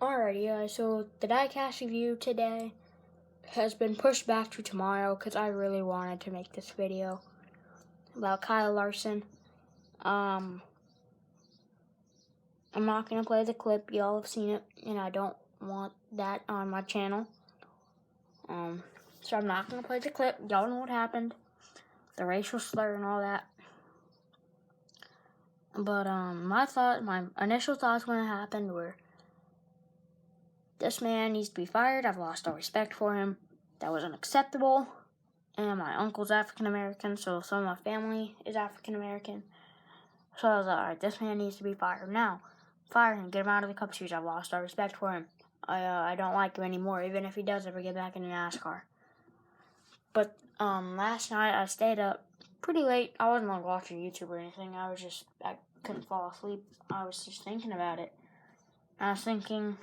Alrighty, guys, so the diecast review today has been pushed back to tomorrow because I really wanted to make this video about Kyle Larson. I'm not going to play the clip. Y'all have seen it, and I don't want that on my channel. So I'm not going to play the clip. Y'all know what happened. The racial slur and all that. But my initial thoughts when it happened were, this man needs to be fired. I've lost all respect for him. That was unacceptable. And my uncle's African American, so some of my family is African American. So I was like, alright, this man needs to be fired now. Fire him, get him out of the Cup Series. I've lost all respect for him. I don't like him anymore, even if he does ever get back into NASCAR. But last night I stayed up pretty late. I wasn't like watching YouTube or anything. I couldn't fall asleep. I was just thinking about it. And I was thinking,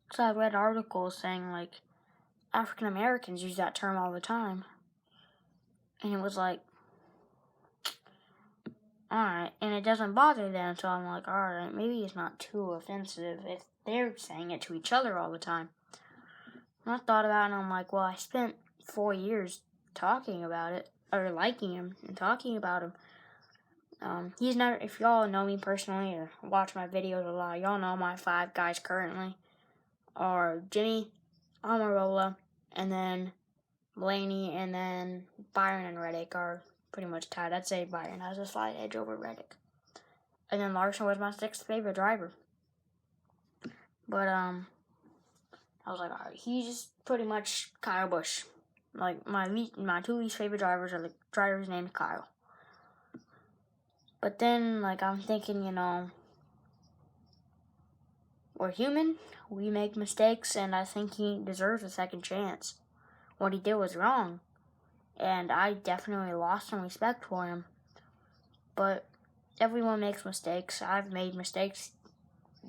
because I read articles saying like African Americans use that term all the time. And it was like, alright, and it doesn't bother them, so I'm like, alright, maybe it's not too offensive if they're saying it to each other all the time. And I thought about it, and I'm like, well, I spent 4 years talking about it, or liking him, and talking about him. He's never, if y'all know me personally, or watch my videos a lot, y'all know my 5 guys currently are Jimmy, Amarola, and then Blaney, and then Byron and Reddick are pretty much tied. I'd say Byron has a slight edge over Reddick. And then Larson was my 6th favorite driver. But, I was like, alright, he's pretty much Kyle Busch. Like, my 2 least favorite drivers are the drivers named Kyle. But then, like, I'm thinking, we're human, we make mistakes, and I think he deserves a second chance. What he did was wrong, and I definitely lost some respect for him. But everyone makes mistakes. I've made mistakes.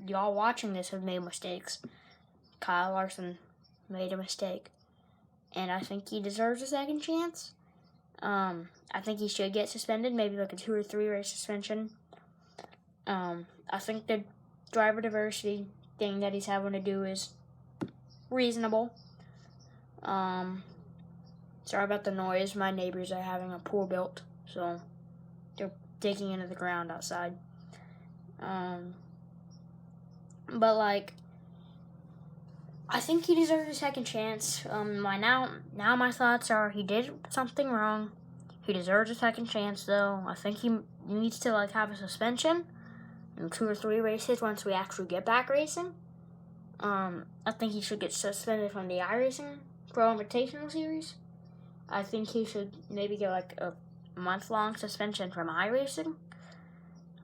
Y'all watching this have made mistakes. Kyle Larson made a mistake, and I think he deserves a second chance. I think he should get suspended, maybe like a 2 or 3 race suspension. I think the driver diversity thing that he's having to do is reasonable. Sorry about the noise. My neighbors are having a pool built, so they're digging into the ground outside. But like, I think he deserves a second chance. Now my thoughts are, he did something wrong. He deserves a second chance, though. I think he needs to like have a suspension in 2 or 3 races once we actually get back racing. I think he should get suspended from the iRacing Pro Invitational Series. I think he should maybe get like a month-long suspension from iRacing.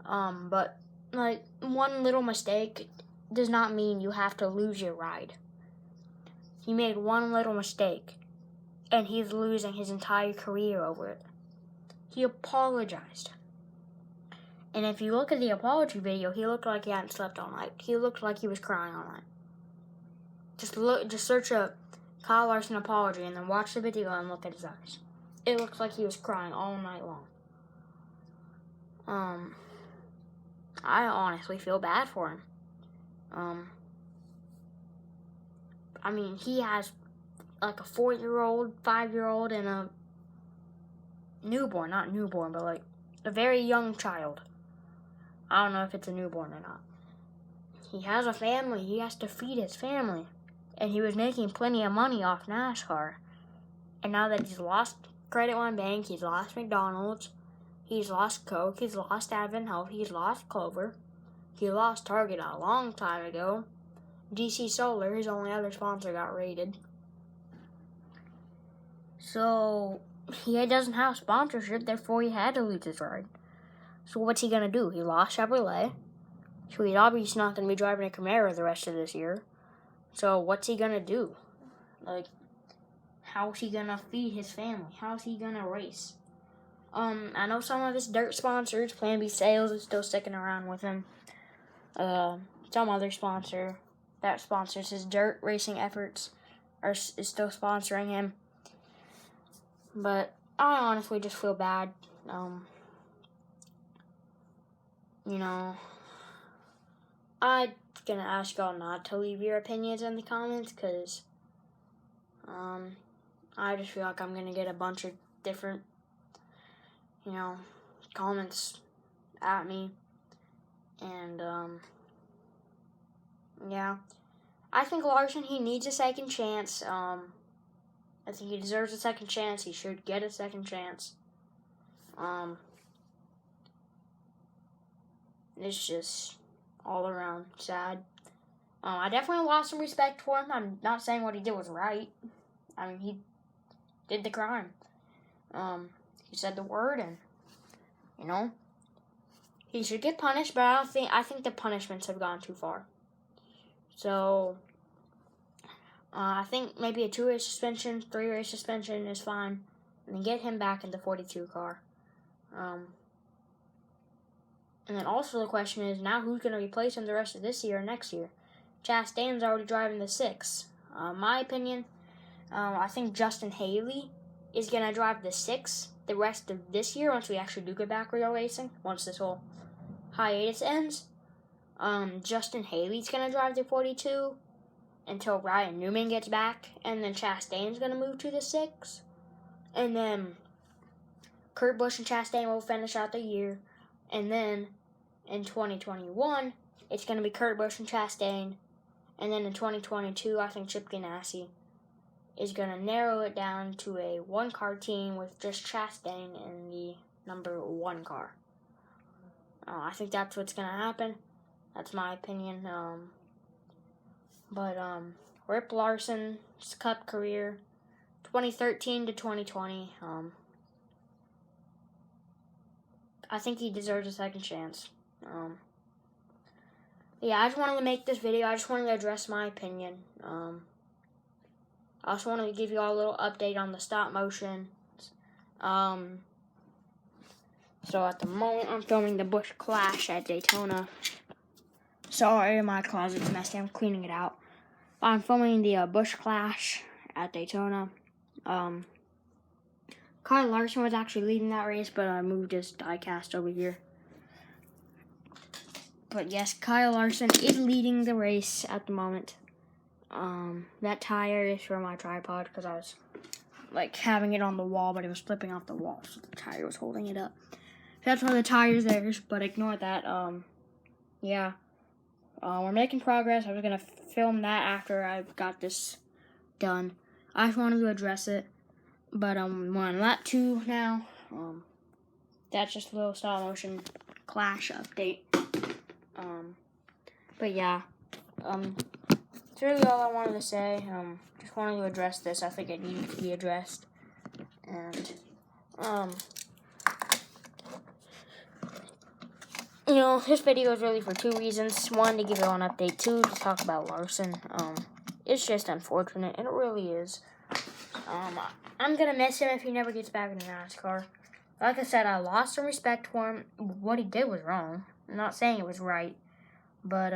But like, one little mistake does not mean you have to lose your ride. He made one little mistake, and he's losing his entire career over it. He apologized. And if you look at the apology video, he looked like he hadn't slept all night. He looked like he was crying all night. Just search up Kyle Larson apology and then watch the video and look at his eyes. It looks like he was crying all night long. I honestly feel bad for him. I mean, he has like a 4-year-old, 5-year-old, and a newborn. Not newborn, but like a very young child. I don't know if it's a newborn or not. He has a family. He has to feed his family. And he was making plenty of money off NASCAR. And now that he's lost Credit One Bank, he's lost McDonald's, he's lost Coke, he's lost Advent Health, he's lost Clover, he lost Target a long time ago. DC Solar, his only other sponsor, got raided. So he doesn't have sponsorship, therefore he had to lose his ride. So what's he going to do? He lost Chevrolet. So he's obviously not going to be driving a Camaro the rest of this year. So what's he going to do? Like, how's he going to feed his family? How's he going to race? I know some of his dirt sponsors, Plan B Sales, is still sticking around with him. Some other sponsor that sponsors his dirt racing efforts is still sponsoring him. But I honestly just feel bad. I'm gonna ask y'all not to leave your opinions in the comments, because I just feel like I'm gonna get a bunch of different, comments at me. And yeah, I think Larson, he needs a second chance. I think he deserves a second chance. He should get a second chance. It's just all around sad. I definitely lost some respect for him. I'm not saying what he did was right. I mean, he did the crime. He said the word, and he should get punished. But I think the punishments have gone too far. So I think maybe a 2-race suspension, 3-race suspension is fine, and then get him back in the 42 car. And then also the question is, now who's going to replace him the rest of this year or next year? Chastain's already driving the 6. My opinion, I think Justin Haley is going to drive the 6 the rest of this year once we actually do get back real racing, once this whole hiatus ends. Justin Haley's going to drive the 42 until Ryan Newman gets back, and then Chastain's going to move to the 6. And then Kurt Busch and Chastain will finish out the year. And then in 2021, it's going to be Kurt Busch and Chastain. And then in 2022, I think Chip Ganassi is going to narrow it down to a 1-car team with just Chastain in the number 1 car. I think that's what's going to happen. That's my opinion. But Rip Larson's Cup career, 2013 to 2020. I think he deserves a second chance. Yeah, I just wanted to make this video. I just wanted to address my opinion. I also wanted to give you all a little update on the stop motion. So at the moment, I'm filming the Busch Clash at Daytona. Sorry, my closet's messy. I'm cleaning it out. But I'm filming the Busch Clash at Daytona. Kyle Larson was actually leading that race, but I moved his diecast over here. But yes, Kyle Larson is leading the race at the moment. That tire is for my tripod because I was having it on the wall, but it was flipping off the wall, so the tire was holding it up. That's why the tire's there, but ignore that. Yeah. We're making progress. I was going to film that after I got this done. I just wanted to address it. But we're on lap 2 now. That's just a little stop motion Clash update. But yeah. That's really all I wanted to say. Just wanted to address this. I think it needed to be addressed. And this video is really for 2 reasons. 1, to give you all an update. 2, to talk about Larson. It's just unfortunate, and it really is. I'm gonna miss him if he never gets back in NASCAR. Like I said, I lost some respect for him. What he did was wrong. I'm not saying it was right, but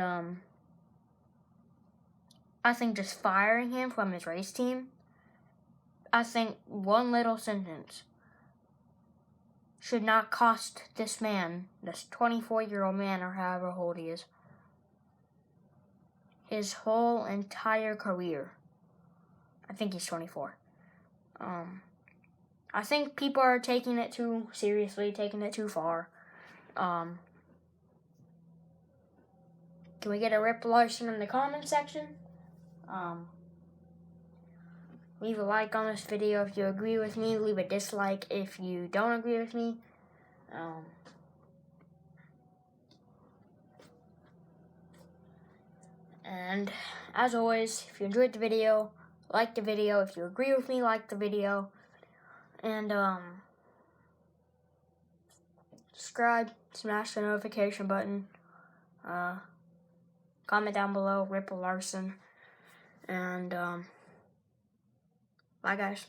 I think just firing him from his race team, I think one little sentence should not cost this man, this 24-year-old man or however old he is, his whole entire career. I think he's 24. I think people are taking it too seriously, taking it too far. Can we get a Rip Larson in the comment section? Leave a like on this video if you agree with me. Leave a dislike if you don't agree with me. And as always, if you enjoyed the video, like the video. If you agree with me, like the video. And subscribe, smash the notification button. Comment down below, Rip Larson. And bye guys.